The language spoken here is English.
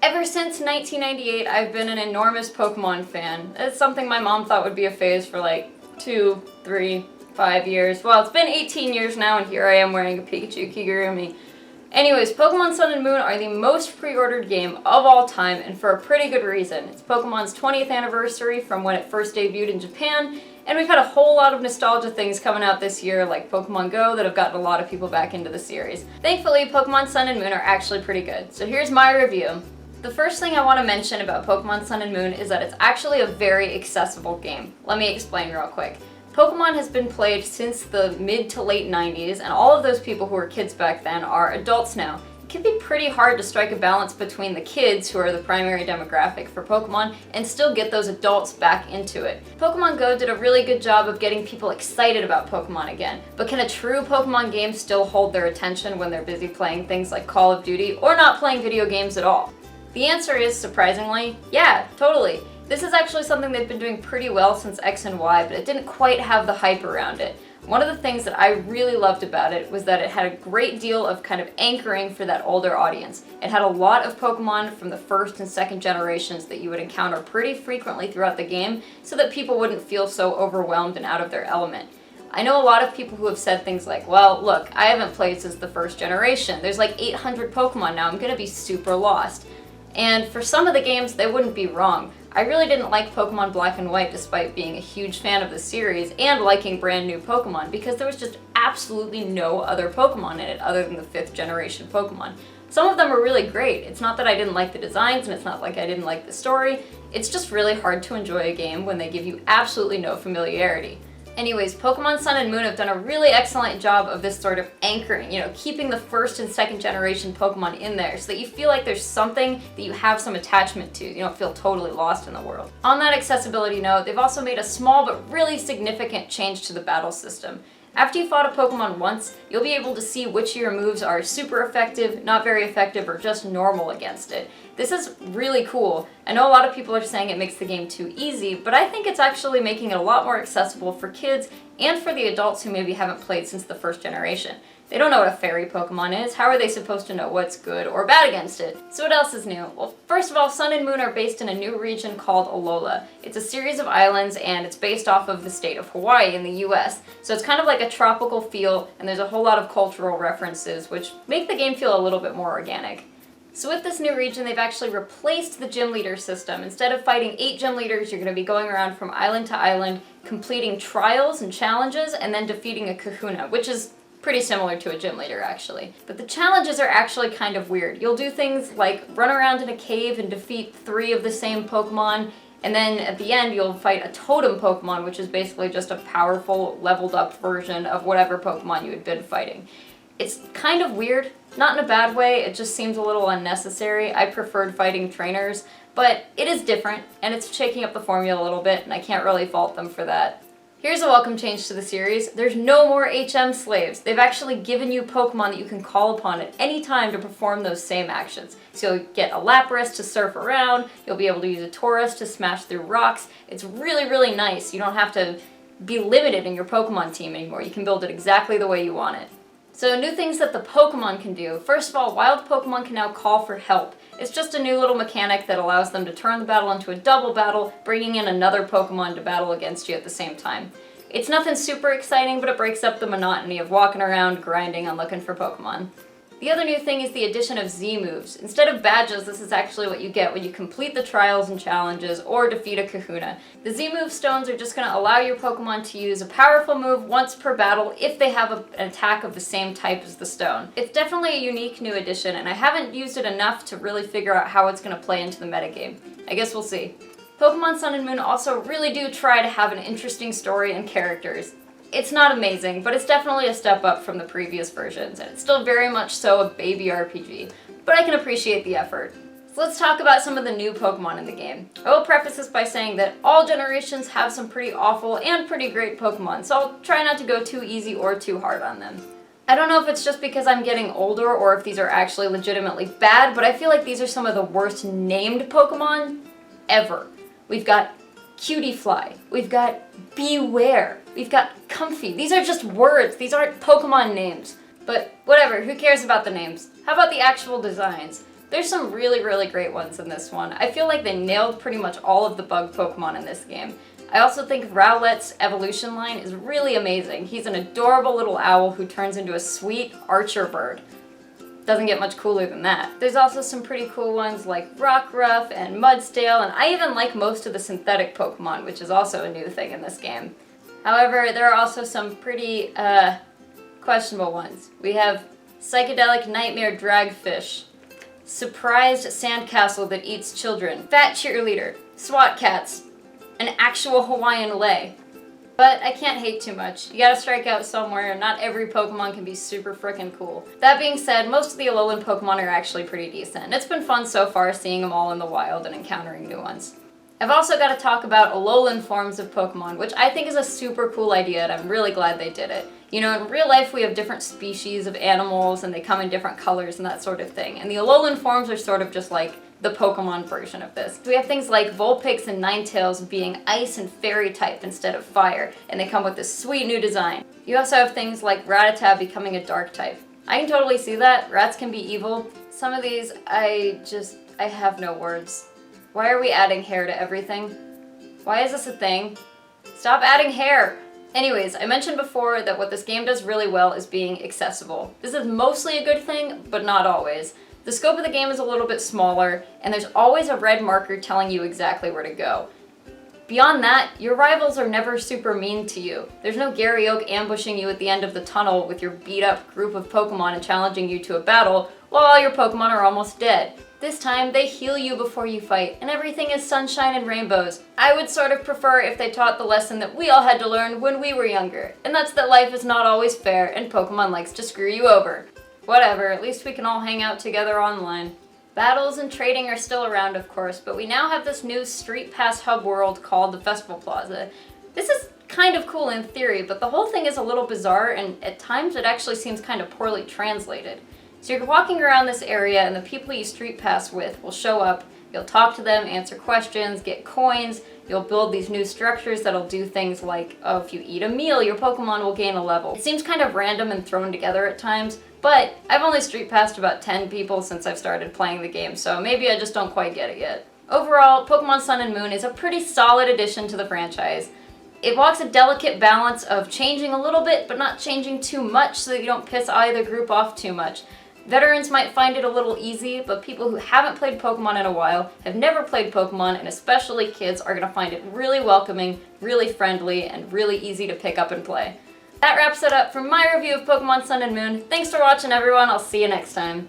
Ever since 1998, I've been an enormous Pokemon fan. It's something my mom thought would be a phase for like 2, 3, 5 years. Well, it's been 18 years now, and here I am wearing a Pikachu Kigurumi. Anyways, Pokemon Sun and Moon are the most pre-ordered game of all time, and for a pretty good reason. It's Pokemon's 20th anniversary from when it first debuted in Japan, and we've had a whole lot of nostalgia things coming out this year, like Pokemon Go, that have gotten a lot of people back into the series. Thankfully, Pokemon Sun and Moon are actually pretty good, so here's my review. The first thing I want to mention about Pokemon Sun and Moon is that it's actually a very accessible game. Let me explain real quick. Pokemon has been played since the mid to late 90s, and all of those people who were kids back then are adults now. It can be pretty hard to strike a balance between the kids, who are the primary demographic for Pokemon, and still get those adults back into it. Pokemon Go did a really good job of getting people excited about Pokemon again, but can a true Pokemon game still hold their attention when they're busy playing things like Call of Duty or not playing video games at all? The answer is, surprisingly, yeah, totally. This is actually something they've been doing pretty well since X and Y, but it didn't quite have the hype around it. One of the things that I really loved about it was that it had a great deal of kind of anchoring for that older audience. It had a lot of Pokemon from the first and second generations that you would encounter pretty frequently throughout the game, so that people wouldn't feel so overwhelmed and out of their element. I know a lot of people who have said things like, well, look, I haven't played since the first generation. There's like 800 Pokemon now, I'm gonna be super lost. And for some of the games, they wouldn't be wrong. I really didn't like Pokemon Black and White despite being a huge fan of the series and liking brand new Pokemon, because there was just absolutely no other Pokemon in it other than the 5th generation Pokemon. Some of them were really great. It's not that I didn't like the designs, and it's not like I didn't like the story. It's just really hard to enjoy a game when they give you absolutely no familiarity. Anyways, Pokemon Sun and Moon have done a really excellent job of this sort of anchoring, keeping the first and second generation Pokemon in there so that you feel like there's something that you have some attachment to. You don't feel totally lost in the world. On that accessibility note, they've also made a small but really significant change to the battle system. After you fought a Pokemon once, you'll be able to see which of your moves are super effective, not very effective, or just normal against it. This is really cool. I know a lot of people are saying it makes the game too easy, but I think it's actually making it a lot more accessible for kids and for the adults who maybe haven't played since the first generation. They don't know what a fairy Pokemon is. How are they supposed to know what's good or bad against it? So what else is new? Well, first of all, Sun and Moon are based in a new region called Alola. It's a series of islands, and it's based off of the state of Hawaii in the US. So it's kind of like a tropical feel, and there's a whole lot of cultural references, which make the game feel a little bit more organic. So with this new region, they've actually replaced the gym leader system. Instead of fighting 8 gym leaders, you're going to be going around from island to island, completing trials and challenges, and then defeating a kahuna, which is pretty similar to a gym leader, actually. But the challenges are actually kind of weird. You'll do things like run around in a cave and defeat 3 of the same Pokemon, and then at the end you'll fight a totem Pokemon, which is basically just a powerful, leveled up version of whatever Pokemon you had been fighting. It's kind of weird, not in a bad way, it just seems a little unnecessary. I preferred fighting trainers, but it is different, and it's shaking up the formula a little bit, and I can't really fault them for that. Here's a welcome change to the series. There's no more HM slaves. They've actually given you Pokemon that you can call upon at any time to perform those same actions. So you'll get a Lapras to surf around, you'll be able to use a Tauros to smash through rocks. It's really, really nice. You don't have to be limited in your Pokemon team anymore. You can build it exactly the way you want it. So new things that the Pokemon can do. First of all, wild Pokemon can now call for help. It's just a new little mechanic that allows them to turn the battle into a double battle, bringing in another Pokemon to battle against you at the same time. It's nothing super exciting, but it breaks up the monotony of walking around, grinding, and looking for Pokemon. The other new thing is the addition of Z-moves. Instead of badges, this is actually what you get when you complete the trials and challenges or defeat a kahuna. The Z-move stones are just going to allow your Pokemon to use a powerful move once per battle if they have an attack of the same type as the stone. It's definitely a unique new addition, and I haven't used it enough to really figure out how it's going to play into the metagame. I guess we'll see. Pokemon Sun and Moon also really do try to have an interesting story and characters. It's not amazing, but it's definitely a step up from the previous versions, and it's still very much so a baby RPG, but I can appreciate the effort. So let's talk about some of the new Pokemon in the game. I will preface this by saying that all generations have some pretty awful and pretty great Pokemon, so I'll try not to go too easy or too hard on them. I don't know if it's just because I'm getting older or if these are actually legitimately bad, but I feel like these are some of the worst named Pokemon ever. We've got Cutiefly, we've got Beware, we've got Comfy. These are just words, these aren't Pokemon names. But whatever, who cares about the names? How about the actual designs? There's some really, really great ones in this one. I feel like they nailed pretty much all of the bug Pokemon in this game. I also think Rowlet's evolution line is really amazing. He's an adorable little owl who turns into a sweet archer bird. Doesn't get much cooler than that. There's also some pretty cool ones like Rockruff and Mudsdale, and I even like most of the synthetic Pokemon, which is also a new thing in this game. However, there are also some pretty, questionable ones. We have Psychedelic Nightmare Dragfish, Surprised Sandcastle that Eats Children, Fat Cheerleader, SWAT Cats, an actual Hawaiian lei. But I can't hate too much. You gotta strike out somewhere. Not every Pokemon can be super frickin' cool. That being said, most of the Alolan Pokemon are actually pretty decent. It's been fun so far seeing them all in the wild and encountering new ones. I've also got to talk about Alolan forms of Pokemon, which I think is a super cool idea, and I'm really glad they did it. You know, in real life we have different species of animals, and they come in different colors and that sort of thing. And the Alolan forms are sort of just like the Pokemon version of this. We have things like Vulpix and Ninetales being ice and fairy type instead of fire, and they come with this sweet new design. You also have things like Rattata becoming a dark type. I can totally see that. Rats can be evil. Some of these, I have no words. Why are we adding hair to everything? Why is this a thing? Stop adding hair! Anyways, I mentioned before that what this game does really well is being accessible. This is mostly a good thing, but not always. The scope of the game is a little bit smaller, and there's always a red marker telling you exactly where to go. Beyond that, your rivals are never super mean to you. There's no Gary Oak ambushing you at the end of the tunnel with your beat-up group of Pokemon and challenging you to a battle while all your Pokemon are almost dead. This time, they heal you before you fight, and everything is sunshine and rainbows. I would sort of prefer if they taught the lesson that we all had to learn when we were younger, and that's that life is not always fair and Pokemon likes to screw you over. Whatever, at least we can all hang out together online. Battles and trading are still around, of course, but we now have this new Street Pass hub world called the Festival Plaza. This is kind of cool in theory, but the whole thing is a little bizarre, and at times it actually seems kind of poorly translated. So you're walking around this area, and the people you Street Pass with will show up, you'll talk to them, answer questions, get coins, you'll build these new structures that'll do things like, oh, if you eat a meal, your Pokemon will gain a level. It seems kind of random and thrown together at times, but I've only Street Passed about 10 people since I've started playing the game, so maybe I just don't quite get it yet. Overall, Pokemon Sun and Moon is a pretty solid addition to the franchise. It walks a delicate balance of changing a little bit, but not changing too much so that you don't piss either group off too much. Veterans might find it a little easy, but people who haven't played Pokemon in a while, have never played Pokemon, and especially kids are going to find it really welcoming, really friendly, and really easy to pick up and play. That wraps it up for my review of Pokemon Sun and Moon. Thanks for watching, everyone. I'll see you next time.